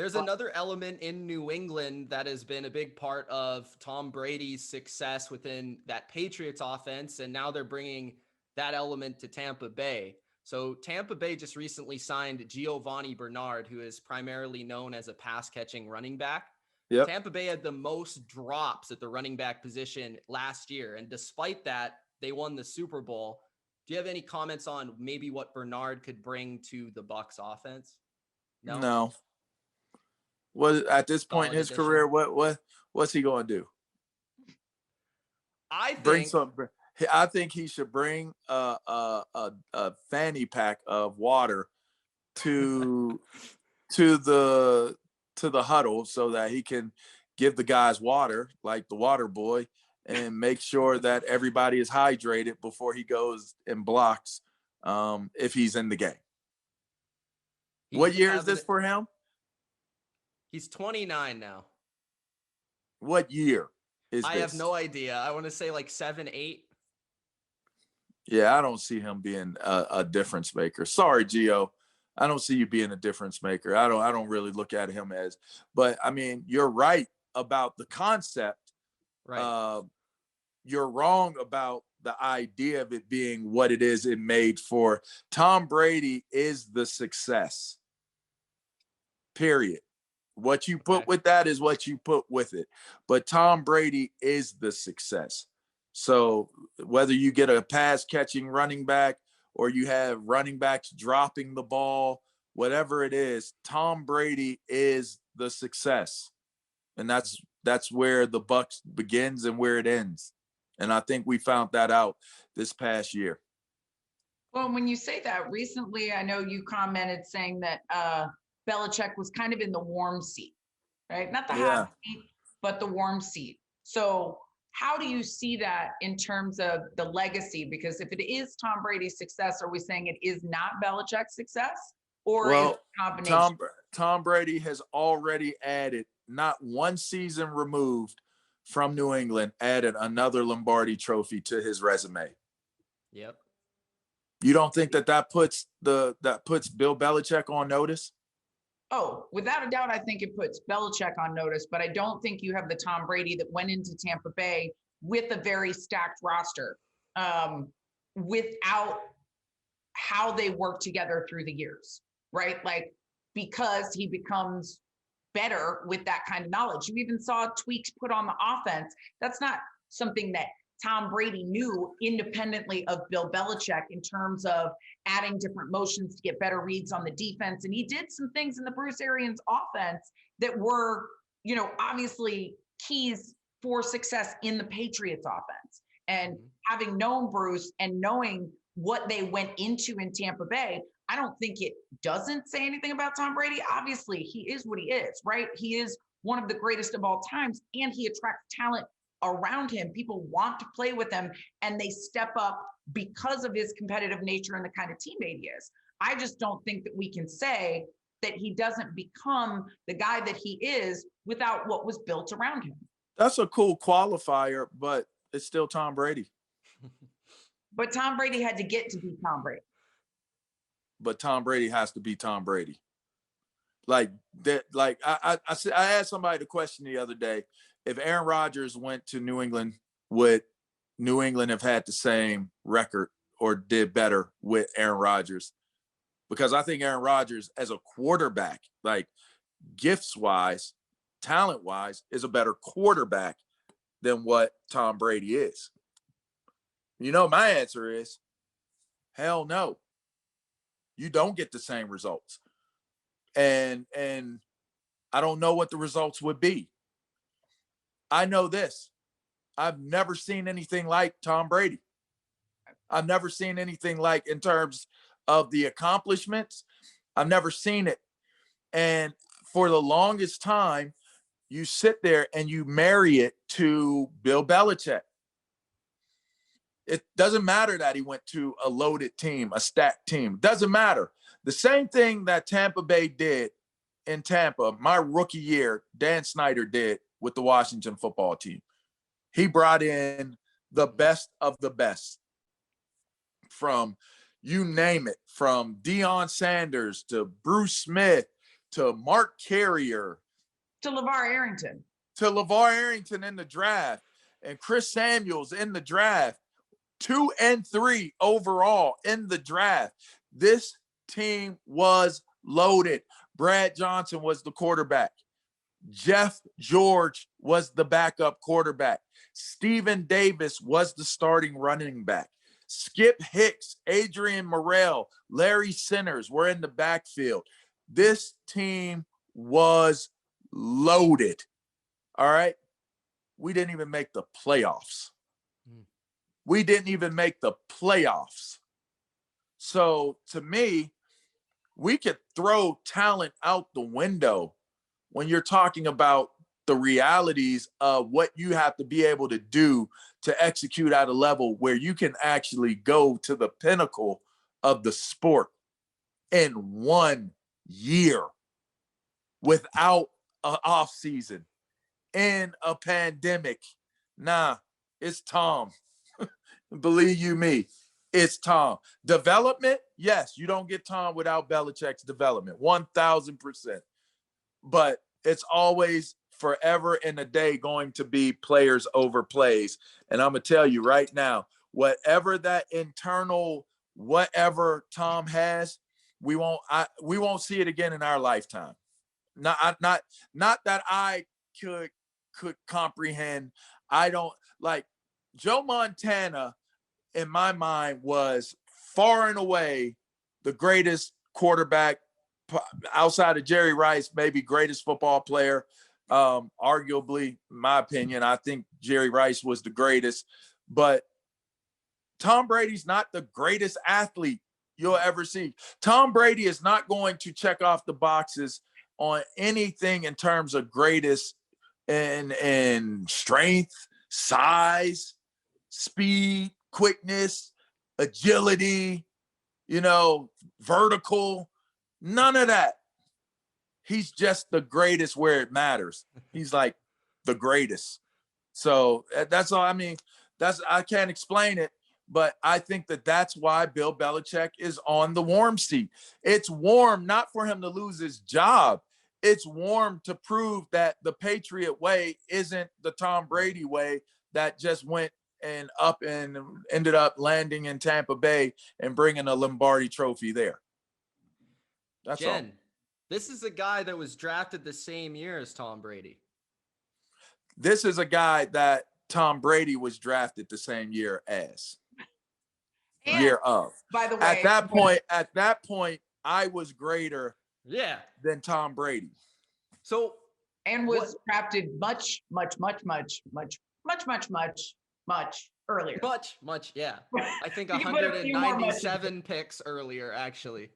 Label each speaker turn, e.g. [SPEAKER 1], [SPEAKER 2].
[SPEAKER 1] There's another element in New England that has been a big part of Tom Brady's success within that Patriots offense, and now they're bringing that element to Tampa Bay. So Tampa Bay just recently signed Giovanni Bernard, who is primarily known as a pass-catching running back.
[SPEAKER 2] Yep.
[SPEAKER 1] Tampa Bay had the most drops at the running back position last year, and despite that, they won the Super Bowl. Do you have any comments on maybe what Bernard could bring to the Bucs offense? No?
[SPEAKER 2] No. What at this point in
[SPEAKER 1] Solid
[SPEAKER 2] his
[SPEAKER 1] addition.
[SPEAKER 2] career, what's he going to do?
[SPEAKER 1] I
[SPEAKER 2] Bring
[SPEAKER 1] think
[SPEAKER 2] some. I think he should bring a fanny pack of water to the huddle so that he can give the guys water like the water boy and make sure that everybody is hydrated before he goes and blocks if he's in the game. What year is this for him?
[SPEAKER 1] He's 29 now.
[SPEAKER 2] What year is
[SPEAKER 1] I
[SPEAKER 2] this?
[SPEAKER 1] have no idea. I want to say like 7, 8.
[SPEAKER 2] Yeah, I don't see him being a difference maker. Sorry, Gio. I don't see you being a difference maker. I don't really look at him as, but I mean, you're right about the concept.
[SPEAKER 1] Right.
[SPEAKER 2] You're wrong about the idea of it being what it is it made for. Tom Brady is the success. Period. What you put with that is what you put with it. But Tom Brady is the success. So whether you get a pass catching running back or you have running backs dropping the ball, whatever it is, Tom Brady is the success. And that's where the Bucs begins and where it ends. And I think we found that out this past year.
[SPEAKER 3] Well, when you say that recently, I know you commented saying that Belichick was kind of in the warm seat, right? Not the hot seat, but the warm seat. So how do you see that in terms of the legacy? Because if it is Tom Brady's success, are we saying it is not Belichick's success? Or is it a combination?
[SPEAKER 2] Tom Brady has already added, not one season removed from New England, added another Lombardi trophy to his resume.
[SPEAKER 1] Yep.
[SPEAKER 2] You don't think that puts Bill Belichick on notice?
[SPEAKER 3] Oh, without a doubt, I think it puts Belichick on notice, but I don't think you have the Tom Brady that went into Tampa Bay with a very stacked roster without how they work together through the years, right? Like, because he becomes better with that kind of knowledge. You even saw tweaks put on the offense. That's not something that Tom Brady knew independently of Bill Belichick in terms of adding different motions to get better reads on the defense. And he did some things in the Bruce Arians offense that were, obviously keys for success in the Patriots offense. And having known Bruce and knowing what they went into in Tampa Bay, I don't think it doesn't say anything about Tom Brady. Obviously, he is what he is, right? He is one of the greatest of all times, and he attracts talent around him. People want to play with him, and they step up because of his competitive nature and the kind of teammate he is. I just don't think that we can say that he doesn't become the guy that he is without what was built around him.
[SPEAKER 2] That's a cool qualifier, but it's still Tom Brady.
[SPEAKER 3] But Tom Brady had to get to be Tom Brady.
[SPEAKER 2] But Tom Brady has to be Tom Brady. Like that. Like I asked somebody the question the other day: if Aaron Rodgers went to New England, would New England have had the same record or did better with Aaron Rodgers? Because I think Aaron Rodgers, as a quarterback, like gifts wise, talent wise, is a better quarterback than what Tom Brady is. My answer is hell no. You don't get the same results. And I don't know what the results would be. I know this. I've never seen anything like Tom Brady. I've never seen anything like, in terms of the accomplishments, I've never seen it. And for the longest time, you sit there and you marry it to Bill Belichick. It doesn't matter that he went to a loaded team, a stacked team. Doesn't matter. The same thing that Tampa Bay did in Tampa, my rookie year, Dan Snyder did with the Washington football team. He brought in the best of the best from, you name it, from Deion Sanders to Bruce Smith to Mark Carrier,
[SPEAKER 3] to LeVar Arrington,
[SPEAKER 2] in the draft, and Chris Samuels in the draft, 2 and 3 overall in the draft. This team was loaded. Brad Johnson was the quarterback. Jeff George was the backup quarterback. Stephen Davis was the starting running back. Skip Hicks, Adrian Morrell, Larry Sinners were in the backfield. This team was loaded. All right. We didn't even make the playoffs. We didn't even make the playoffs. So to me, we could throw talent out the window when you're talking about the realities of what you have to be able to do to execute at a level where you can actually go to the pinnacle of the sport in 1 year without an off season, in a pandemic. Nah, it's Tom. Believe you me, it's Tom. Development, yes, you don't get Tom without Belichick's development, 1,000%. But it's always forever and a day going to be players over plays. And I'm going to tell you right now, whatever that internal, whatever Tom has, we won't see it again in our lifetime. Not that I could comprehend. I don't like Joe Montana in my mind was far and away the greatest quarterback outside of Jerry Rice, maybe greatest football player. Arguably, in my opinion, I think Jerry Rice was the greatest, but Tom Brady's not the greatest athlete you'll ever see. Tom Brady is not going to check off the boxes on anything in terms of greatest and strength, size, speed, quickness, agility, vertical, none of that. He's just the greatest where it matters. He's like the greatest. So that's all. I mean, I can't explain it, but I think that's why Bill Belichick is on the warm seat. It's warm, not for him to lose his job. It's warm to prove that the Patriot way isn't the Tom Brady way that just went and up and ended up landing in Tampa Bay and bringing a Lombardi trophy there. That's
[SPEAKER 1] Jen,
[SPEAKER 2] all.
[SPEAKER 1] This is a guy that was drafted the same year as Tom Brady.
[SPEAKER 2] This is a guy that Tom Brady was drafted the same year as.
[SPEAKER 3] and
[SPEAKER 2] year of.
[SPEAKER 3] by the way,
[SPEAKER 2] At that point, I was greater than Tom Brady.
[SPEAKER 1] So
[SPEAKER 3] and was drafted much earlier.
[SPEAKER 1] Much, yeah. I think 197 picks earlier, actually.